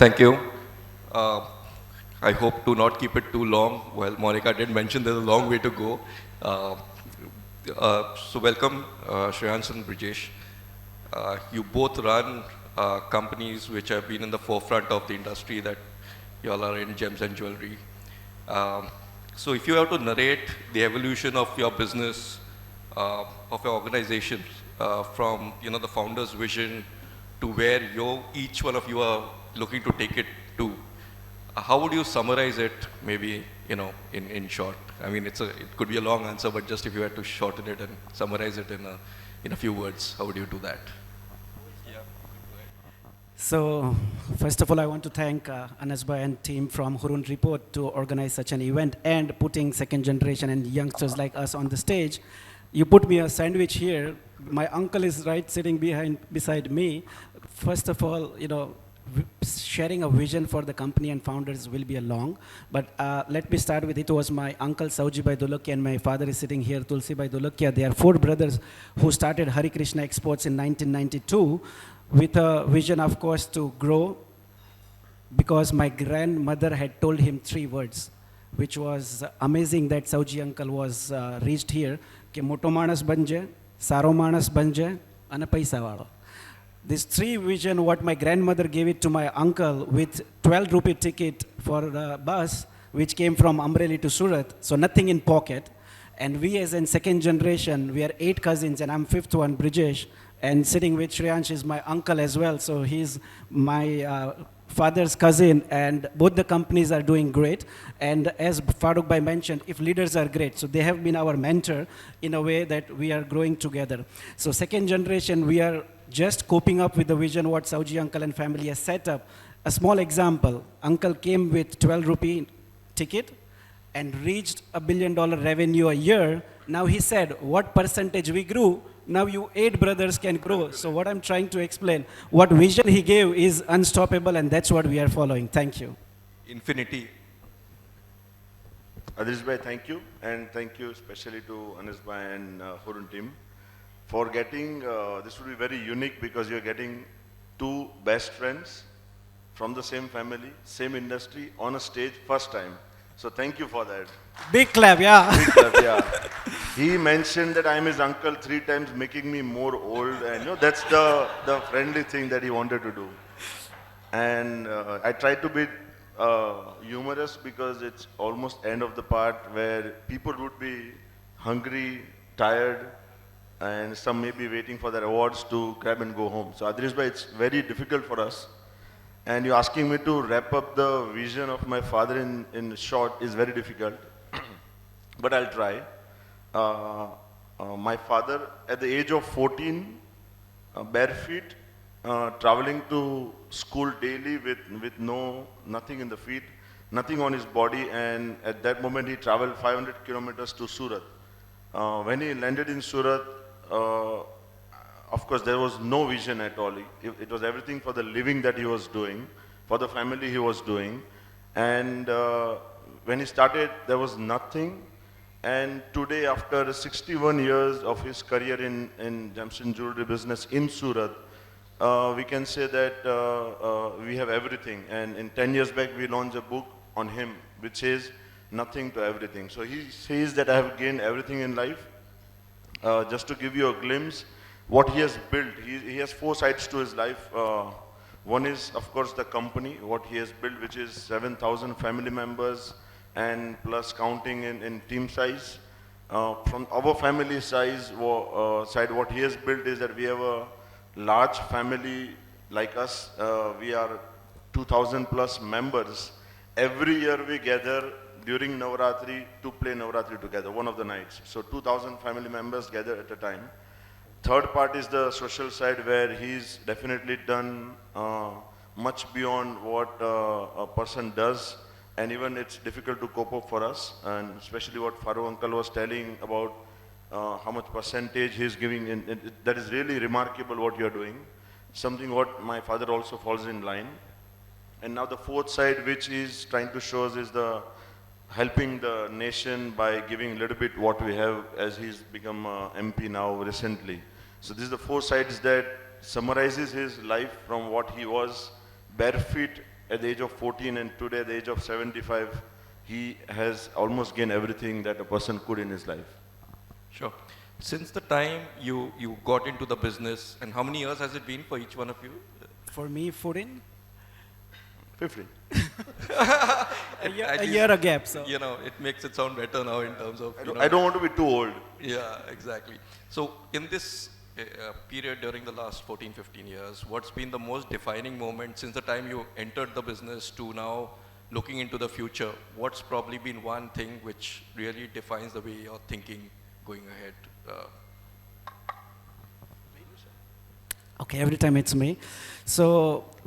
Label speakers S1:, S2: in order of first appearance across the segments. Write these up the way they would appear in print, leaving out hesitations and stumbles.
S1: Thank you. Uh, I hope to not keep it too long. Well, Monica did mention there's a long way to go. Uh, so welcome, Shreyans and Brijesh. You both run companies which have been in the forefront of the industry that you all are in, gems and jewelry. Um, so if you have to narrate the evolution of your business, of your organization, from the founder's vision to where each one of you are looking to take it to, how would you summarize it, maybe, in short? I mean, it could be a long answer, but just if you had to shorten it and summarize it in a few words, how would you do that?
S2: So, first of all, I want to thank Anasbhai and team from Hurun Report to organize such an event and putting second generation and youngsters like us on the stage. You put me a sandwich here. My uncle is right sitting beside me. First of all, sharing a vision for the company and founders will be a long, but let me start with, it was my uncle Saujibhai Dolokia and my father is sitting here, Tulsibhai Dolokia. They are four brothers who started Hari Krishna Exports in 1992 with a vision, of course, to grow, because my grandmother had told him three words, which was amazing that Sauji uncle was reached here, ke moto manas banje, saro manas banje, ana paisa walo. This three vision, what my grandmother gave it to my uncle with 12 rupee ticket for the bus, which came from Amreli to Surat, so nothing in pocket. And we as in second generation, we are 8 cousins and I'm fifth one, Brijesh, and sitting with Shreyansh is my uncle as well, so he's my father's cousin, and both the companies are doing great. And as Farooq Bhai mentioned, if leaders are great, so they have been our mentor in a way that we are growing together. So second generation, we are just coping up with the vision what Sauji uncle and family has set up. A small example, uncle came with 12 rupee ticket and reached $1 billion revenue a year. Now he said, what percentage we grew? Now you 8 brothers can grow. So what I'm trying to explain, what vision he gave is unstoppable, and that's what we are following. Thank you.
S1: Infinity.
S3: Adrish Bhai, thank you. And thank you especially to Anis Bhai and Hurun team for getting, this will be very unique because you're getting 2 best friends from the same family, same industry, on a stage first time. So thank you for that.
S2: Big clap, yeah.
S3: Big clap, yeah. He mentioned that I'm his uncle 3 times, making me more old, and that's the friendly thing that he wanted to do. And I tried to be humorous because it's almost end of the part where people would be hungry, tired, and some may be waiting for their awards to grab and go home. So Adrish Bhai, it's very difficult for us. And you're asking me to wrap up the vision of my father in short is very difficult. But I'll try. My father, at the age of 14, bare feet, traveling to school daily with nothing in the feet, nothing on his body, and at that moment he traveled 500 kilometers to Surat. When he landed in Surat, of course, there was no vision at all. It was everything for the living that he was doing, for the family he was doing. And when he started, there was nothing. And today, after 61 years of his career in gems and jewelry business in Surat, we can say that we have everything. And in 10 years back, we launched a book on him, which says nothing to everything. So he says that I have gained everything in life. Just to give you a glimpse, what he has built, he has 4 sides to his life. One is, of course, the company, what he has built, which is 7,000 family members, and plus counting in team size. From our family size side, what he has built is that we have a large family like us. We are 2,000 plus members. Every year we gather during Navaratri to play Navaratri together, one of the nights. So 2,000 family members gather at a time. Third part is the social side, where he's definitely done much beyond what a person does, and even it's difficult to cope up for us, and especially what Farooq uncle was telling about how much percentage he's giving in, that is really remarkable what you're doing, something what my father also falls in line. And now the fourth side, which he's trying to show us, is the helping the nation by giving a little bit what we have, as he's become MP now recently. So this is the 4 sides that summarizes his life from what he was bare feet at the age of 14 and today at the age of 75, he has almost gained everything that a person could in his life.
S1: Sure. Since the time you got into the business, and how many years has it been for each one of you?
S2: For me, 14,
S3: 50.
S2: a year a gap. So
S1: You know, it makes it sound better now in terms of.
S3: I don't want to be too old.
S1: Yeah, exactly. So in this period during the last 14, 15 years, what's been the most defining moment since the time you entered the business to now looking into the future? What's probably been one thing which really defines the way you're thinking going ahead?
S2: Okay, every time it's me. So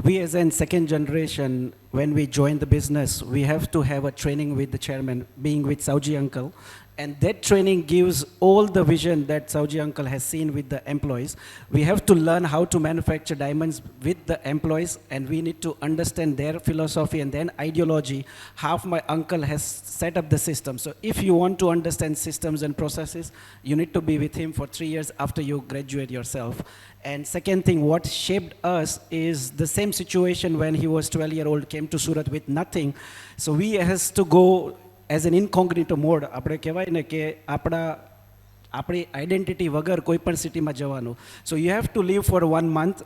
S2: we as in second generation, when we join the business, we have to have a training with the chairman, being with Sauji uncle. And that training gives all the vision that Sauji uncle has seen with the employees. We have to learn how to manufacture diamonds with the employees, and we need to understand their philosophy and then ideology, how my uncle has set up the system. So if you want to understand systems and processes, you need to be with him for 3 years after you graduate yourself. And second thing, what shaped us is the same situation when he was 12-year-old, came to Surat with nothing. So we has to go as an incognito mode. આપણે કહેવાય ને કે આપણી identity વગર કોઈ પણ સિટીમાં જવાનું. So you have to live for 1 month,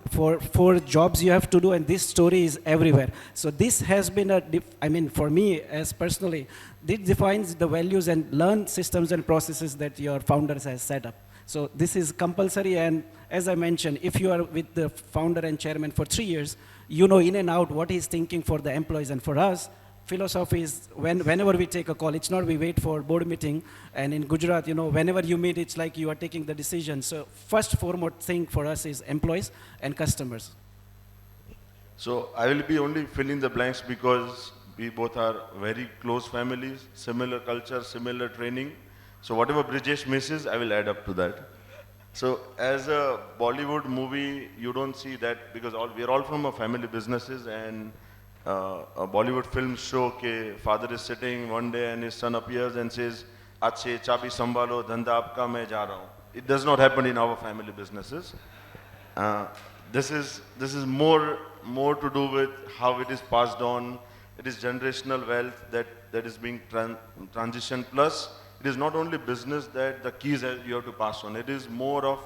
S2: for jobs you have to do, and this story is everywhere. So this has been for me as personally, this defines the values and learn systems and processes that your founders has set up. So this is compulsory, and as I mentioned, if you are with the founder and chairman for 3 years, you know in and out what he's thinking for the employees. And for us, philosophy is whenever we take a call, it's not we wait for board meeting. And in Gujarat, you know, whenever you meet, it's like you are taking the decision. So first foremost thing for us is employees and customers.
S3: So I will be only filling the blanks because we both are very close families, similar culture, similar training. So whatever Brijesh misses, I will add up to that. So as a Bollywood movie, you don't see that because we are all from a family businesses, and a Bollywood film show ke father is sitting one day and his son appears and says, "Achhe chabi sambhalo, dhanda aapka, main ja raha hu." It does not happen in our family businesses. This is more to do with how it is passed on. It is generational wealth that is being transitioned. Plus, it is not only business that the keys that you have to pass on. It is more of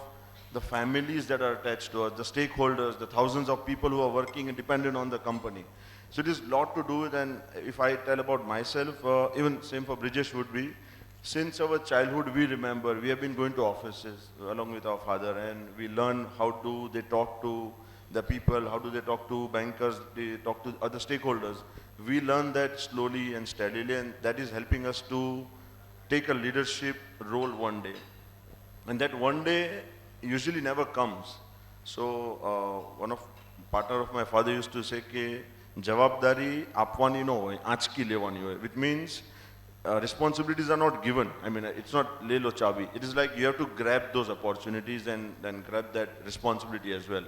S3: the families that are attached to us, the stakeholders, the thousands of people who are working and dependent on the company. So it is a lot to do with, and if I tell about myself, even same for Brijesh would be, since our childhood we remember, we have been going to offices along with our father, and we learn how do they talk to the people, how do they talk to bankers, they talk to other stakeholders. We learn that slowly and steadily, and that is helping us to take a leadership role one day. And that one day usually never comes. So one of partner of my father used to say ke jawabdari apwani no hoy, aanchki lewani hoy, which means responsibilities are not given. I mean, it's not le lo chabi. It is like you have to grab those opportunities and then grab that responsibility as well.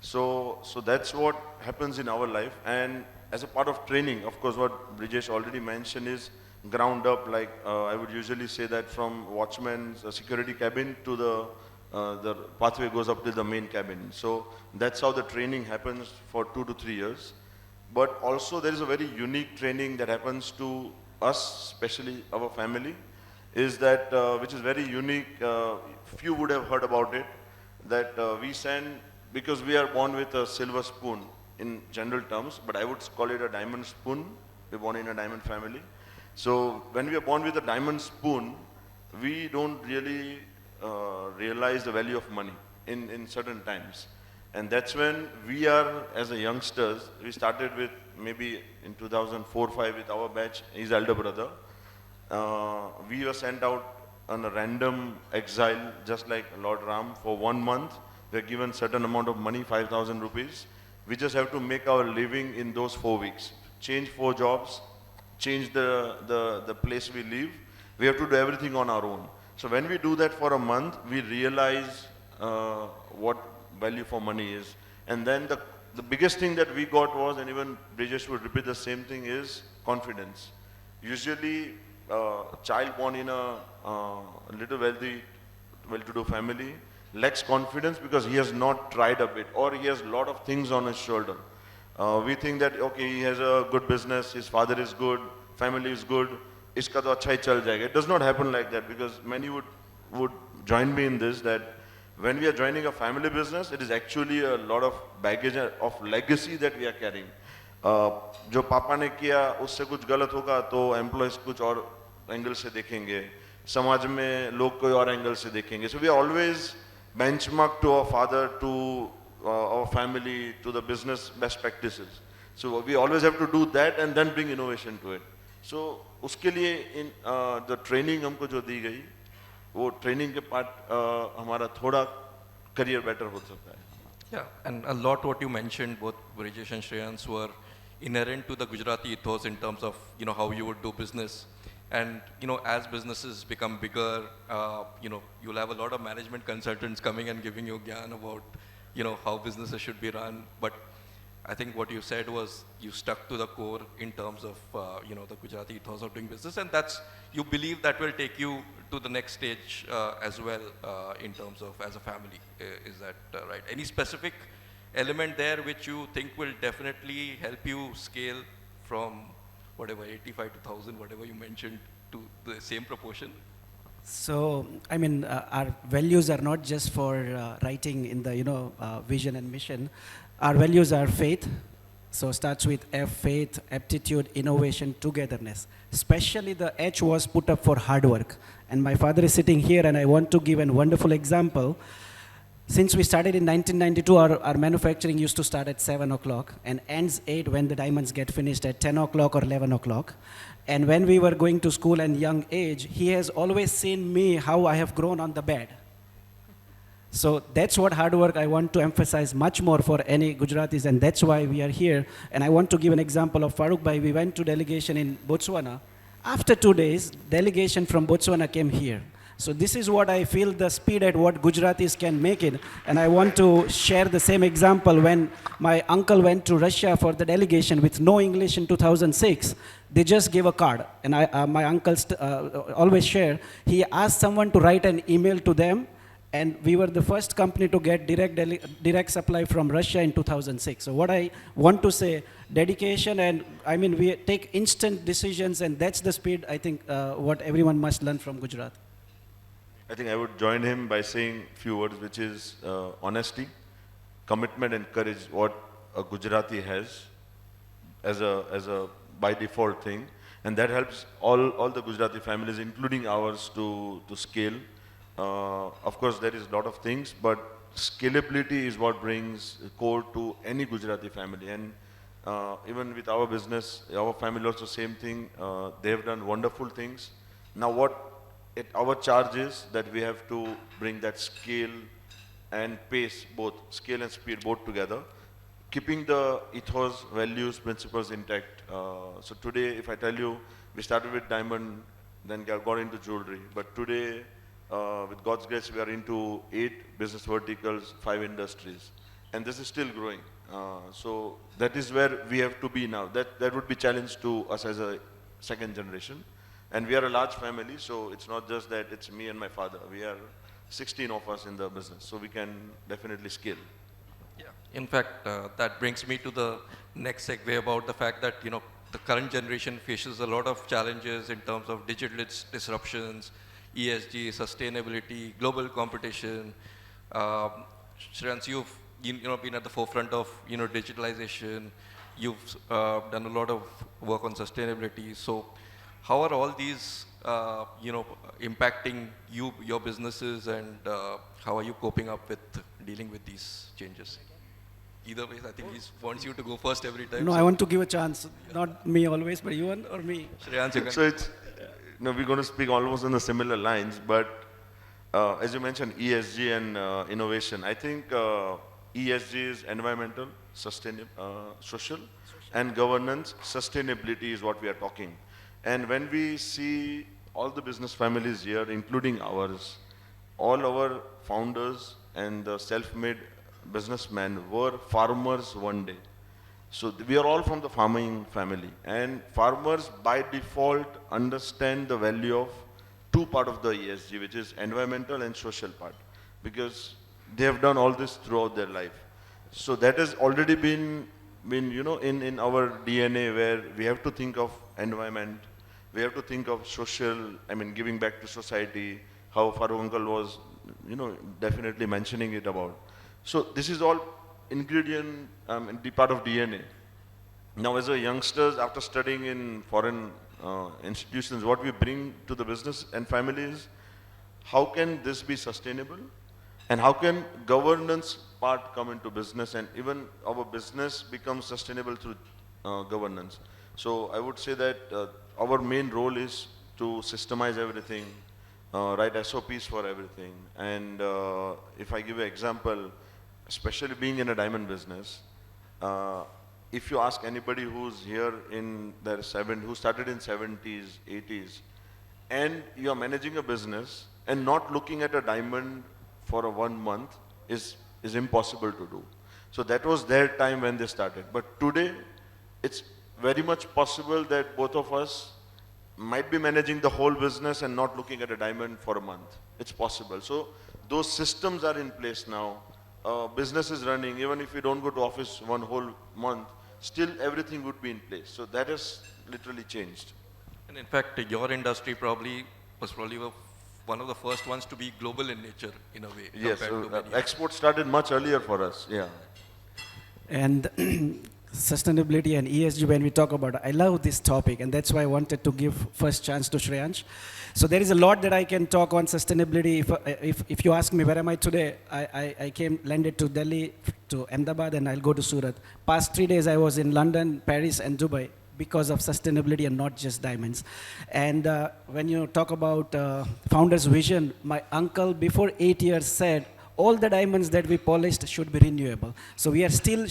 S3: So that's what happens in our life. And as a part of training, of course, what Brijesh already mentioned is ground up, like I would usually say that from watchman's security cabin to the pathway goes up to the main cabin. So that's how the training happens for 2 to 3 years. But also there is a very unique training that happens to us, especially our family, is that which is very unique. Few would have heard about it, that we send, because we are born with a silver spoon in general terms, but I would call it a diamond spoon. We're born in a diamond family. So when we are born with a diamond spoon, we don't really realize the value of money in certain times. And that's when we are, as a youngsters, we started with maybe in 2004-5 with our batch, his elder brother. We were sent out on a random exile, just like Lord Ram, for 1 month. We're given certain amount of money, 5,000 rupees. We just have to make our living in those 4 weeks. Change 4 jobs, change the place we live. We have to do everything on our own. So when we do that for a month, we realize what value for money is. And then the biggest thing that we got was, and even Brijesh would repeat the same thing, is confidence. Usually, child born in a little well-to-do family lacks confidence because he has not tried a bit, or he has a lot of things on his shoulder. We think that okay, he has a good business, his father is good, family is good, iska to acha hi chal jayega. It does not happen like that because many would join me in this that when we are joining a family business, it is actually a lot of baggage of legacy that we are carrying. जो पापा ने किया उससे कुछ गलत होगा तो employees कुछ और एंगल से देखेंगे, समाज में लोग कोई और एंगल से देखेंगे. So we are always benchmark to our father, to our family, to the business best practices. So we always have to do that and then bring innovation to it. So उसके लिए in the training हमको जो दी गई, वो training के part हमारा थोड़ा career better हो सकता है.
S1: Yeah, and a lot what you mentioned, both Brijesh and Shreyans, were inherent to the Gujarati ethos in terms of how you would do business. And as businesses become bigger, you'll have a lot of management consultants coming and giving you gyan about how businesses should be run. But I think what you said was you stuck to the core in terms of the Gujarati ethos of doing business, and you believe that will take you to the next stage as well in terms of as a family. Is that right? Any specific element there which you think will definitely help you scale from whatever 85 to 1000, whatever you mentioned, to the same proportion?
S2: So, I mean, our values are not just for writing in the, vision and mission. Our values are faith. So starts with F, faith, aptitude, innovation, togetherness. Especially the H was put up for hard work. And my father is sitting here and I want to give a wonderful example. Since we started in 1992, our manufacturing used to start at 7 o'clock and ends 8 when the diamonds get finished at 10 o'clock or 11 o'clock. And when we were going to school and young age, he has always seen me how I have grown on the bed. So that's what hard work I want to emphasize much more for any Gujaratis, and that's why we are here. And I want to give an example of Farooq Bhai. We went to delegation in Botswana. After 2 days, delegation from Botswana came here. So this is what I feel the speed at what Gujaratis can make it. And I want to share the same example when my uncle went to Russia for the delegation with no English in 2006. They just gave a card. And my uncle always share, he asked someone to write an email to them. And we were the first company to get direct supply from Russia in 2006. So what I want to say, dedication, and I mean, we take instant decisions, and that's the speed, I think, what everyone must learn from Gujarat.
S3: I think I would join him by saying a few words, which is honesty, commitment and courage, what a Gujarati has as a by default thing. And that helps all the Gujarati families, including ours, to scale. Of course, there is a lot of things, but scalability is what brings core to any Gujarati family. And even with our business, our family also same thing. They have done wonderful things. Now our charge is that we have to bring that scale and pace, both scale and speed, both together, keeping the ethos, values, principles intact. So today, if I tell you, we started with diamond, then got into jewelry, but today, with God's grace, we are into 8 business verticals, 5 industries, and this is still growing. So that is where we have to be now. That would be challenge to us as a second generation. And we are a large family, so it's not just that it's me and my father. We are 16 of us in the business, so we can definitely scale.
S1: Yeah. In fact, that brings me to the next segue about the fact that the current generation faces a lot of challenges in terms of digital disruptions, ESG, sustainability, global competition. Shreyans, you've been at the forefront of digitalization. You've done a lot of work on sustainability. So, how are all these impacting your businesses, and how are you coping up with dealing with these changes? Either way, I think he wants you to go first every time.
S2: No, I want to give a chance. Not me always, but you or me.
S1: Shreyans, you can.
S3: So we're going to speak almost on the similar lines, but as you mentioned, ESG and innovation. I think ESG is environmental, social, and governance. Sustainability is what we are talking. And when we see all the business families here, including ours, all our founders and the self-made businessmen were farmers one day. So we are all from the farming family, and farmers by default understand the value of 2 parts of the ESG, which is environmental and social part, because they have done all this throughout their life. So that has already been been, you know, in our DNA where we have to think of environment, we have to think of social, I mean, giving back to society, how Farooq uncle was, you know, definitely mentioning it about. So this is all ingredient and the part of DNA. Now, as a youngsters, after studying in foreign institutions, what we bring to the business and family is how can this be sustainable, and how can governance part come into business, and even our business becomes sustainable through governance. So I would say that our main role is to systemize everything, write SOPs for everything, and if I give an example, especially being in a diamond business. If you ask anybody who's here in their who started in 70s, 80s, and you are managing a business and not looking at a diamond for a 1 month is impossible to do. So that was their time when they started. But today, it's very much possible that both of us might be managing the whole business and not looking at a diamond for a month. It's possible. So those systems are in place now. Business is running. Even if you don't go to office one whole month, still everything would be in place. So that has literally changed.
S1: And in fact, your industry was probably one of the first ones to be global in nature, in a way.
S3: Yes,
S1: compared to many.
S3: export started much earlier for us. Yeah.
S2: And sustainability and ESG, when we talk about it, I love this topic, and that's why I wanted to give first chance to Shreyansh. So there is a lot that I can talk on sustainability. If you ask me where am I today, I landed to Delhi, to Ahmedabad, and I'll go to Surat. Past 3 days I was in London, Paris, and Dubai because of sustainability and not just diamonds. And when you talk about founder's vision, my uncle before 8 years said, all the diamonds that we polished should be renewable. So we are still,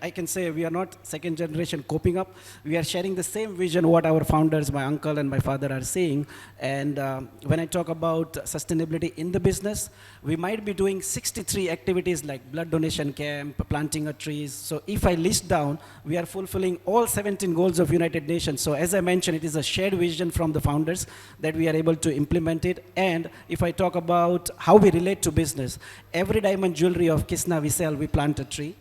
S2: I can say we are not second generation coping up. We are sharing the same vision what our founders, my uncle and my father are saying. And when I talk about sustainability in the business, we might be doing 63 activities like blood donation camp, planting of trees. So if I list down, we are fulfilling all 17 goals of United Nations. So as I mentioned, it is a shared vision from the founders that we are able to implement it. And if I talk about how we relate to business, every diamond jewelry of Kisna we sell, we plant a tree.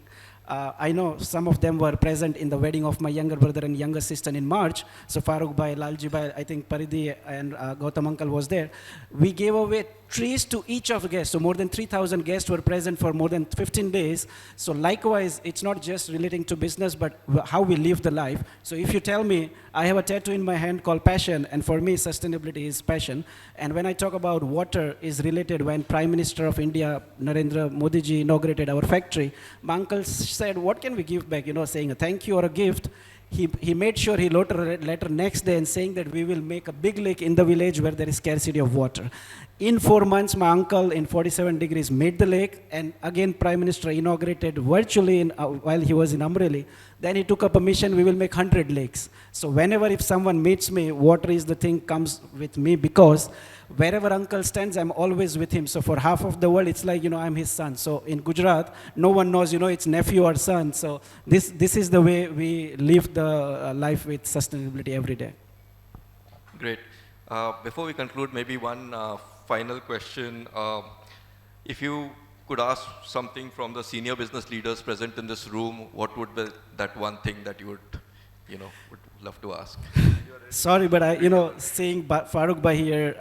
S2: I know some of them were present in the wedding of my younger brother and younger sister in March. So Farooq Bhai, Lalji Bhai, I think Paridhi and Gautam uncle was there. We gave away trees to each of the guests. So more than 3,000 guests were present for more than 15 days. So likewise, it's not just relating to business, but how we live the life. So if you tell me, I have a tattoo in my hand called passion, and for me, sustainability is passion. And when I talk about water is related when Prime Minister of India, Narendra Modi ji, inaugurated our factory, my uncle said, what can we give back? You know, saying a thank you or a gift. He made sure he wrote a letter next day and saying that we will make a big lake in the village where there is scarcity of water. In 4 months, my uncle in 47 degrees made the lake, and again Prime Minister inaugurated virtually while he was in Amreli. Then he took up a mission, we will make 100 lakes. So whenever if someone meets me, water is the thing comes with me, because wherever uncle stands, I'm always with him. So for half of the world, it's like, you know, I'm his son. So in Gujarat, no one knows, you know, it's nephew or son. So this is the way we live the life with sustainability every day.
S1: Great. Before we conclude, maybe one final question. If you could ask something from the senior business leaders present in this room, what would be that one thing that you would love to ask?
S2: Sorry, but seeing Farooq Bhai here,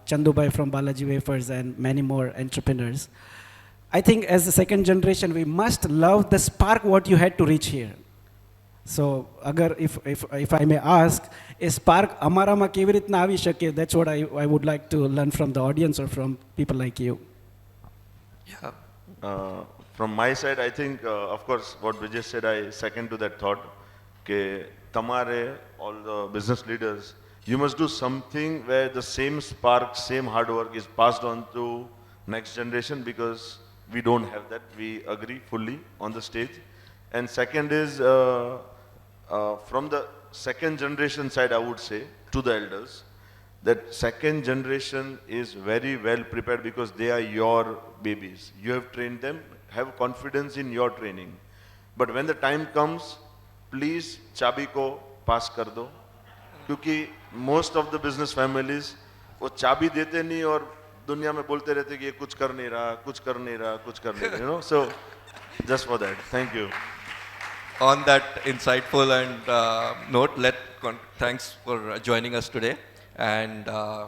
S2: Chandu Bhai from Balaji Wafers and many more entrepreneurs, I think as the second generation, we must love the spark what you had to reach here. So, if I may ask, a spark amara ma kevi ritna avi shake? That's what I would like to learn from the audience or from people like you.
S3: Yeah. From my side, I think, of course, what Vijay said, I second to that thought. Ke tamare, all the business leaders, you must do something where the same spark, same hard work is passed on to next generation, because we don't have that. We agree fully on the stage. And second is, from the second generation side, I would say, to the elders, that second generation is very well prepared because they are your babies. You have trained them, have confidence in your training. But when the time comes, please चाबी को पास कर दो, क्योंकि most of the business families वो चाबी देते नहीं और दुनिया में बोलते रहते कि ये कुछ कर नहीं रहा, कुछ कर नहीं रहा, कुछ कर नहीं रहा, you know. So just for that, thank you.
S1: on that insightful and note, thanks for joining us today. And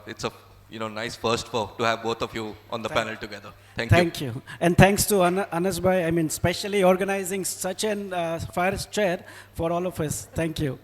S1: it's a nice first to have both of you on the panel together. Thank you.
S2: Thank you. And thanks to Anas bhai, I mean, specially organizing such an fire chair for all of us. Thank you.